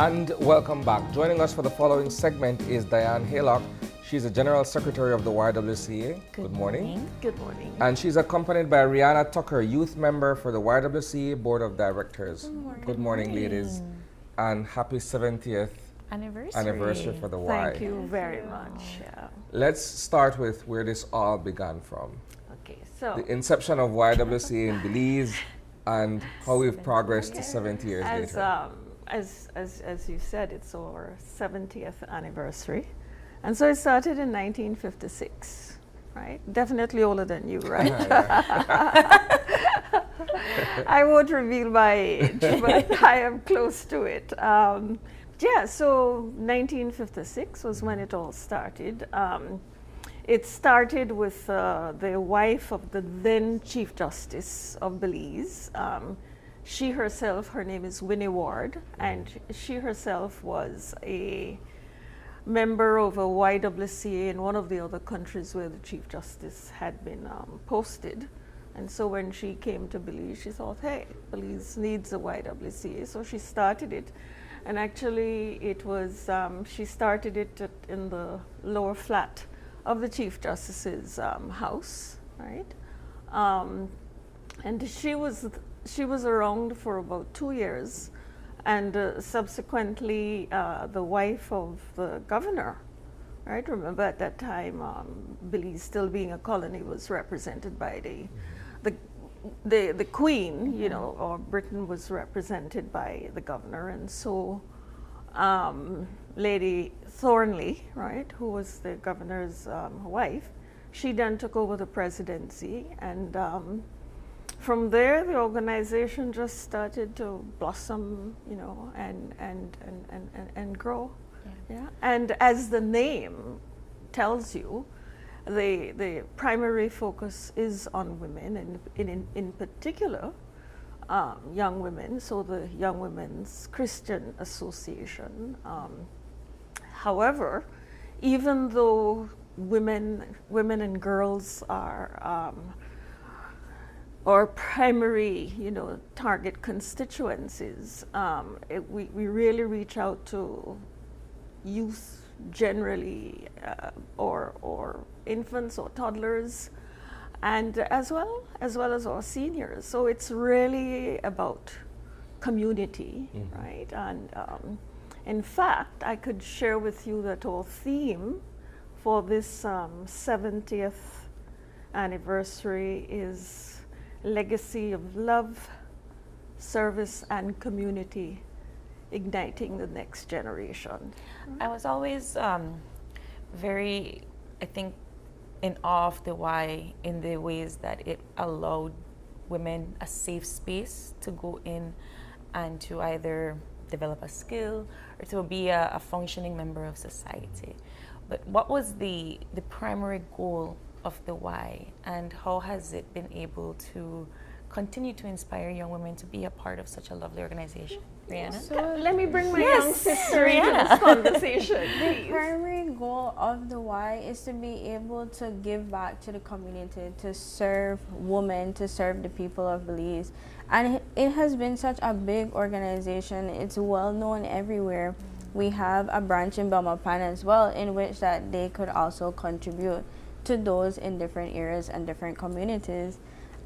And welcome back. Joining us for the following segment is Diane Haylock. She's the General Secretary of the YWCA. Good morning. Good morning. And she's accompanied by Rihanna Tucker, Youth Member for the YWCA Board of Directors. Good morning, ladies. And happy 70th anniversary for the Y. Thank you very much. Yeah. Let's start with where this all began from. Okay, so The inception of YWCA in Belize and how we've progressed to 70 years later. As you said, it's our 70th anniversary. And so it started in 1956, right? Definitely older than you, right? I won't reveal my age, but I am close to it. Yeah, so 1956 was when it all started. It started with the wife of the then Chief Justice of Belize. She herself, her name is Winnie Ward, and she herself was a member of a YWCA in one of the other countries where the Chief Justice had been posted. And so when she came to Belize, she thought, hey, Belize needs a YWCA. So she started it. And actually, it was, she started it in the lower flat of the Chief Justice's house, right? And she was around for about 2 years. And subsequently, the wife of the governor, right? Remember at that time, Belize still being a colony was represented by the Queen, you know, or Britain was represented by the governor. And so Lady Thornley, right, who was the governor's wife, she then took over the presidency. And from there, the organization just started to blossom, you know, and grow. Yeah. And as the name tells you, the primary focus is on women, and in particular, young women. So the Young Women's Christian Association. However, even though women and girls are our primary, you know, target constituencies, we really reach out to youth generally, or infants or toddlers, and as well as our seniors. So it's really about community, right? And in fact, I could share with you that our theme for this 70th anniversary is legacy of love, service, and community, igniting the next generation. I was always very, I think, in awe of the Y in the ways that it allowed women a safe space to go in and to either develop a skill or to be a functioning member of society. But what was the primary goal of the Y, and how has it been able to continue to inspire young women to be a part of such a lovely organization? Rihanna? So let me bring my young sister into this conversation. The primary goal of the Y is to be able to give back to the community, to serve women, to serve the people of Belize. And it has been such a big organization. It's well known everywhere. We have a branch in Belmopan as well, in which that they could also contribute to those in different areas and different communities.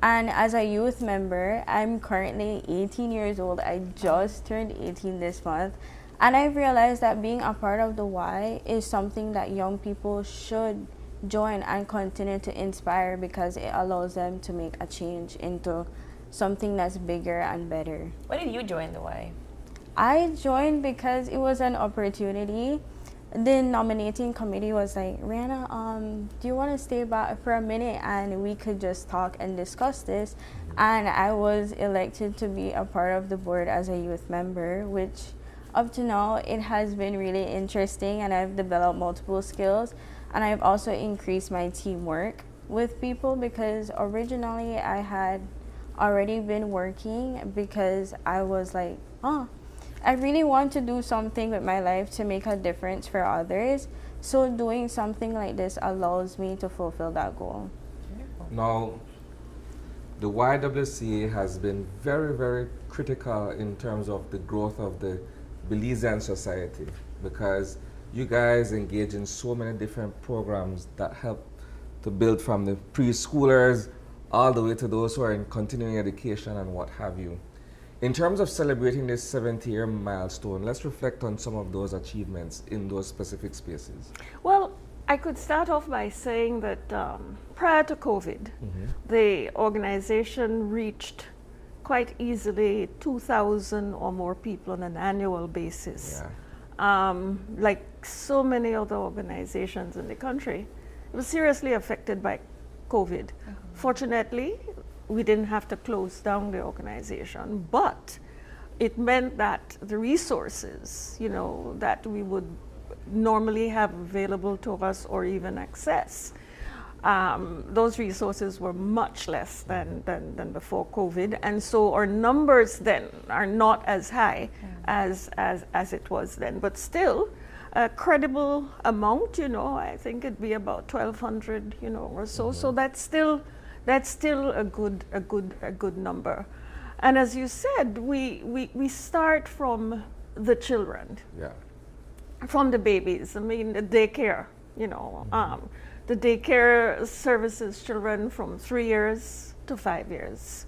And as a youth member, I'm currently 18 years old. I just turned 18 this month. And I've realized that being a part of the Y is something that young people should join and continue to inspire, because it allows them to make a change into something that's bigger and better. Why did you join the Y? I joined because it was an opportunity. The nominating committee was like, Rihanna, do you want to stay back for a minute and we could just talk and discuss this? And I was elected to be a part of the board as a youth member, which up to now, it has been really interesting, and I've developed multiple skills. And I've also increased my teamwork with people, because originally I had already been working because I was like, I really want to do something with my life to make a difference for others. So doing something like this allows me to fulfill that goal. Now, the YWCA has been very, very critical in terms of the growth of the Belizean society, because you guys engage in so many different programs that help to build from the preschoolers all the way to those who are in continuing education and what have you. In terms of celebrating this 70-year milestone, let's reflect on some of those achievements in those specific spaces. Well, I could start off by saying that prior to COVID, the organization reached quite easily 2,000 or more people on an annual basis. Yeah. Like so many other organizations in the country, it was seriously affected by COVID. Fortunately, we didn't have to close down the organization, but it meant that the resources, you know, that we would normally have available to us or even access, those resources were much less than before COVID, and so our numbers then are not as high as it was then, but still a credible amount. You know, I think it'd be about 1,200, you know, or so. So that's still a good number. And as you said, we start from the children, from the babies. I mean, the daycare, you know. The daycare services children from 3 years to 5 years.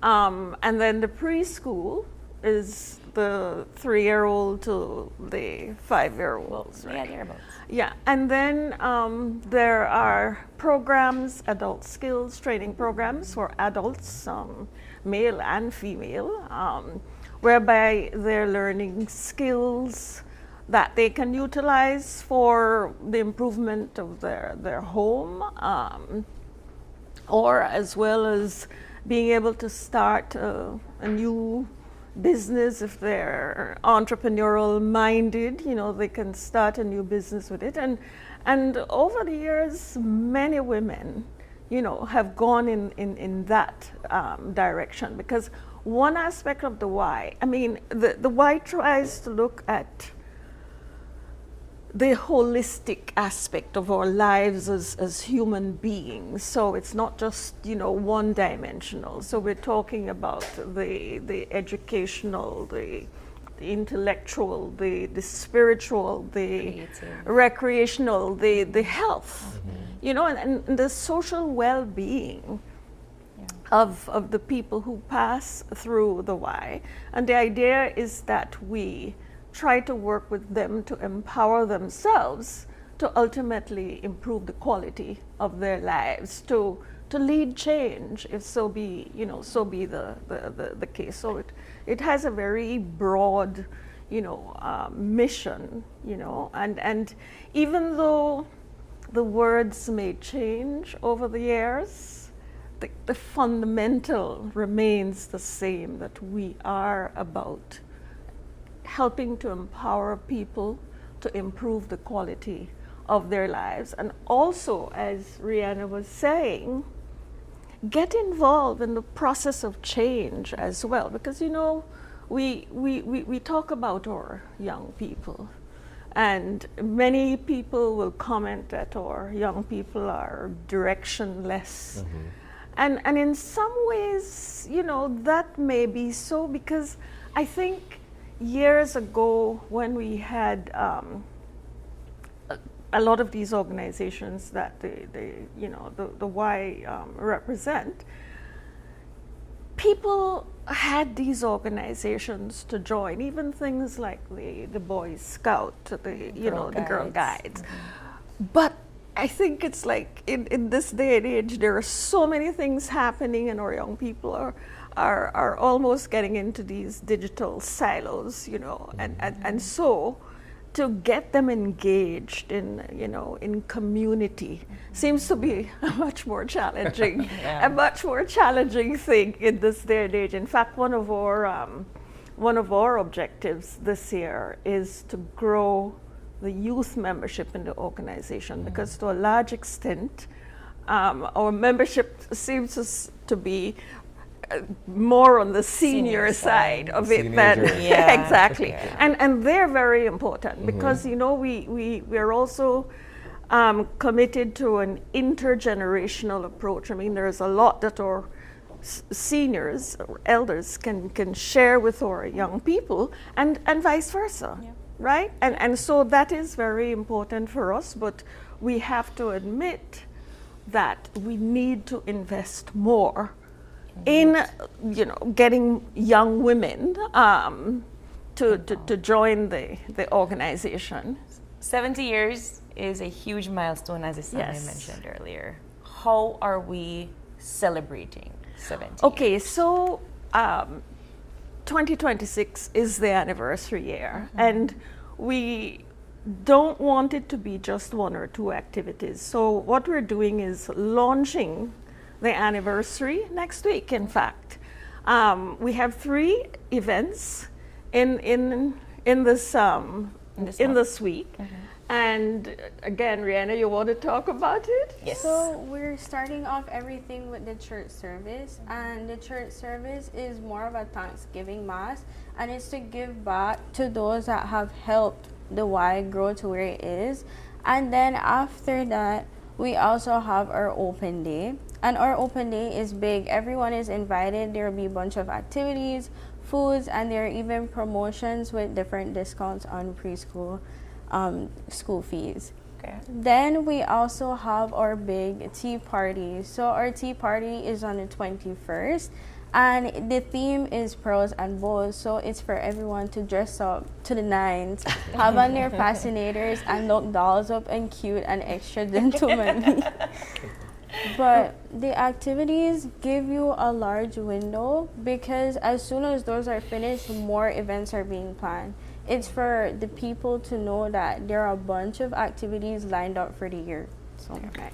And then the preschool is the 3-year-old to the 5-year-olds. Right? Yeah, thereabouts. Yeah, and then there are programs, adult skills training programs for adults, male and female, whereby they're learning skills that they can utilize for the improvement of their home, or as well as being able to start a new business. If they're entrepreneurial minded, you know, they can start a new business with it. And over the years, many women, you know, have gone in that direction, because one aspect of the why, I mean, the why tries to look at the holistic aspect of our lives as human beings. So it's not just, you know, one dimensional. So we're talking about the educational, the intellectual, the spiritual, the recreational, the health, you know, and the social well-being of the people who pass through the Y. And the idea is that we try to work with them to empower themselves to ultimately improve the quality of their lives, to lead change, if so be, you know, so be the case. So it has a very broad, you know, mission, you know, and even though the words may change over the years, the fundamental remains the same, that we are about helping to empower people to improve the quality of their lives. And also, as Rihanna was saying, get involved in the process of change as well. Because, you know, we talk about our young people, and many people will comment that our young people are directionless. And in some ways, you know, that may be so, because I think years ago, when we had a lot of these organizations that you know, the Y represent, people had these organizations to join, even things like the Boy Scout, the Girl Guides. But I think it's like in this day and age, there are so many things happening, and our young people are almost getting into these digital silos, you know, and so to get them engaged in, you know, in community seems to be a much more challenging, a much more challenging thing in this day and age. In fact, one of our objectives this year is to grow the youth membership in the organization, because to a large extent, our membership seems to be more on the senior side of it than exactly, and they're very important, because you know, we're also committed to an intergenerational approach. I mean, there's a lot that our seniors or elders can share with our young people, and vice versa, Yeah. right? And so that is very important for us, but we have to admit that we need to invest more in, getting young women to join the organization. 70 years is a huge milestone, as Isami Yes. mentioned earlier. How are we celebrating 70 Okay, years? so 2026 is the anniversary year, and we don't want it to be just one or two activities. So what we're doing is launching the anniversary next week, in fact. We have 3 events in this week. And again, Rihanna, you want to talk about it? Yes. So we're starting off everything with the church service, and the church service is more of a Thanksgiving mass, and it's to give back to those that have helped the Y grow to where it is. And then after that, we also have our open day, and our open day is big. Everyone is invited. There will be a bunch of activities, foods, and there are even promotions with different discounts on preschool school fees. Okay. Then we also have our big tea party. So our tea party is on the 21st, and the theme is pearls and bows. So it's for everyone to dress up to the nines, have on their fascinators, and look dolls up and cute and extra gentlemanly. But the activities give you a large window, because as soon as those are finished, more events are being planned. It's for the people to know that there are a bunch of activities lined up for the year.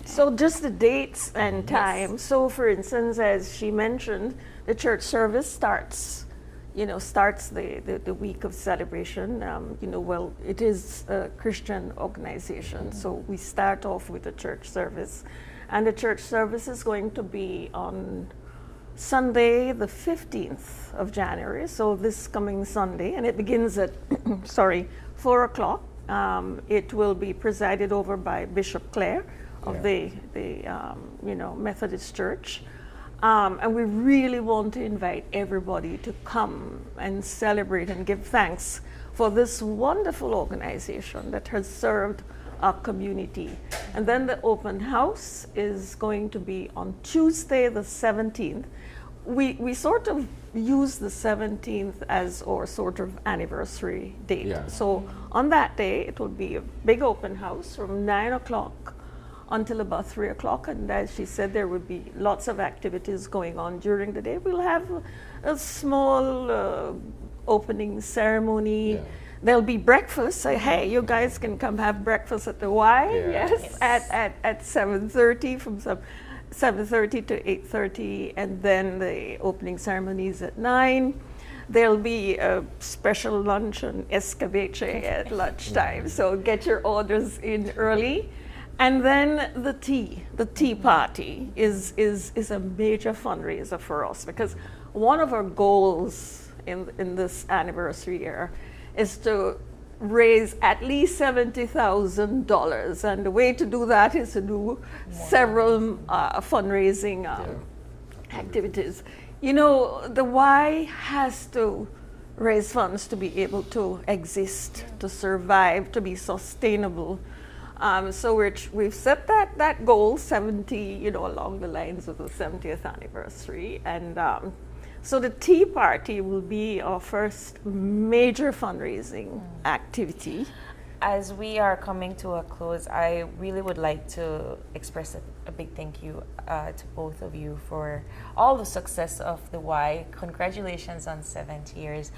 So just the dates and time. So for instance, as she mentioned, the church service starts the week of celebration. Well, it is a Christian organization, so we start off with a church service. And the church service is going to be on Sunday, the 15th of January, so this coming Sunday, and it begins at 4 o'clock. It will be presided over by Bishop Clare of the Methodist Church, and we really want to invite everybody to come and celebrate and give thanks for this wonderful organization that has served our community. And then the open house is going to be on Tuesday the 17th. We sort of use the 17th as our sort of anniversary date. Yeah. So on that day, it will be a big open house from 9 o'clock until about 3 o'clock. And as she said, there will be lots of activities going on during the day. We'll have a small opening ceremony. Yeah. There'll be breakfast. Say, hey, you guys can come have breakfast at the Y. Yeah. Yes, at 7:30 from 7:30 to 8:30, and then the opening ceremonies at 9. There'll be a special lunch on escabeche at lunchtime. So get your orders in early. And then the tea party is a major fundraiser for us, because one of our goals in this anniversary year is to raise at least $70,000, and the way to do that is to do several fundraising activities. The Y has to raise funds to be able to exist, to survive, to be sustainable. So we've set that goal, 70, along the lines of the 70th anniversary, and so the tea party will be our first major fundraising activity. As we are coming to a close, I really would like to express a big thank you to both of you for all the success of the Y. Congratulations on 70 years.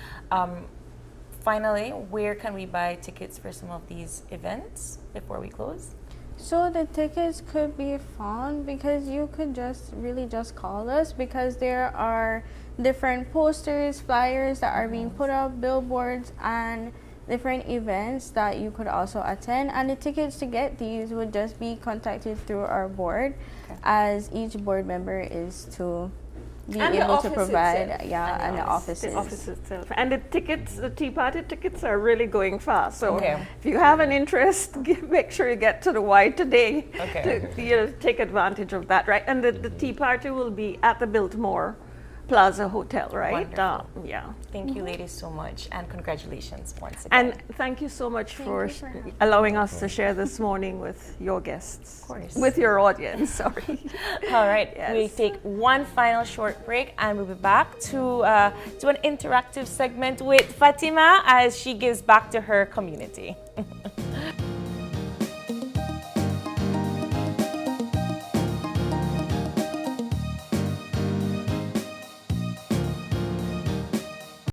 Finally, where can we buy tickets for some of these events before we close? So the tickets could be found, because you could just call us, because there are different posters, flyers that are being put up, billboards, and different events that you could also attend. And the tickets to get these would just be contacted through our board, as each board member is to be And the able to office provide, itself. and the offices. The office itself. And the tickets, the tea party tickets are really going fast. So Okay. if you have an interest, make sure you get to the Y today Okay. to take advantage of that, right? And the tea party will be at the Biltmore Plaza Hotel, right? Wonderful. Yeah. Thank you, ladies, so much, and congratulations once again. And thank you so much for you for having allowing us to share this morning with your guests. Of course. With your audience, sorry. All right, Yes. we'll take one final short break and we'll be back to an interactive segment with Fatima as she gives back to her community.